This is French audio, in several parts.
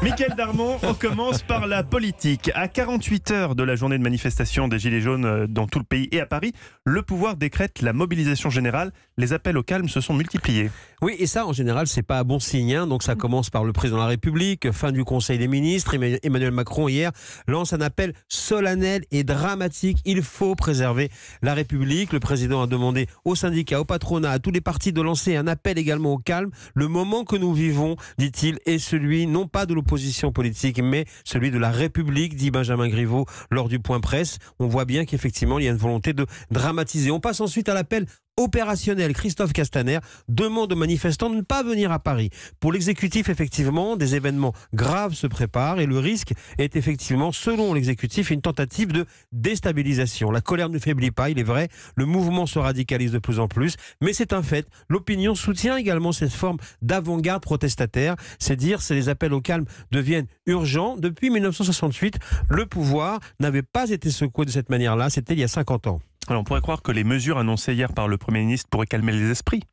Mickaël Darmon, on commence par la politique. À 48 heures de la journée de manifestation des Gilets jaunes dans tout le pays et à Paris, le pouvoir décrète la mobilisation générale. Les appels au calme se sont multipliés. Oui, et ça, en général, c'est pas un bon signe. Donc ça commence par le président de la République, fin du Conseil des ministres. Emmanuel Macron, hier, lance un appel solennel et dramatique. Il faut préserver la République. Le président a demandé aux syndicats, au patronat, à tous les partis de lancer un appel également au calme. Le moment que nous vivons, dit-il, est celui non pas de l'opposition politique, mais celui de la République, dit Benjamin Griveaux lors du point presse. On voit bien qu'effectivement, il y a une volonté de dramatiser. On passe ensuite à l'appel opérationnel. Christophe Castaner demande aux manifestants de ne pas venir à Paris. Pour l'exécutif, effectivement, des événements graves se préparent et le risque est effectivement, selon l'exécutif, une tentative de déstabilisation. La colère ne faiblit pas, il est vrai, le mouvement se radicalise de plus en plus, mais c'est un fait. L'opinion soutient également cette forme d'avant-garde protestataire. C'est dire si les appels au calme deviennent urgents. Depuis 1968, le pouvoir n'avait pas été secoué de cette manière-là, c'était il y a 50 ans. Alors on pourrait croire que les mesures annoncées hier par le Premier ministre pourraient calmer les esprits.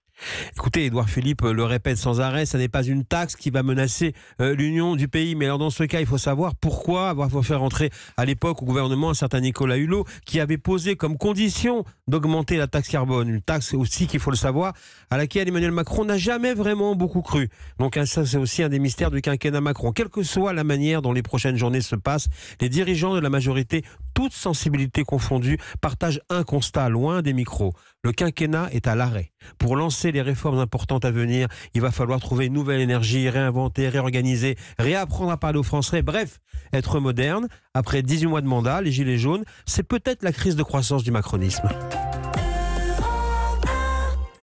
Écoutez, Édouard Philippe le répète sans arrêt, ça n'est pas une taxe qui va menacer l'union du pays. Mais alors dans ce cas, il faut savoir pourquoi avoir fait rentrer à l'époque au gouvernement un certain Nicolas Hulot qui avait posé comme condition d'augmenter la taxe carbone. Une taxe aussi, qu'il faut le savoir, à laquelle Emmanuel Macron n'a jamais vraiment beaucoup cru. Donc ça, c'est aussi un des mystères du quinquennat Macron. Quelle que soit la manière dont les prochaines journées se passent, les dirigeants de la majorité, toutes sensibilités confondues, partagent un constat loin des micros. Le quinquennat est à l'arrêt. Pour lancer les réformes importantes à venir, il va falloir trouver une nouvelle énergie, réinventer, réorganiser, réapprendre à parler aux Français, bref, être moderne. Après 18 mois de mandat, les Gilets jaunes, c'est peut-être la crise de croissance du macronisme.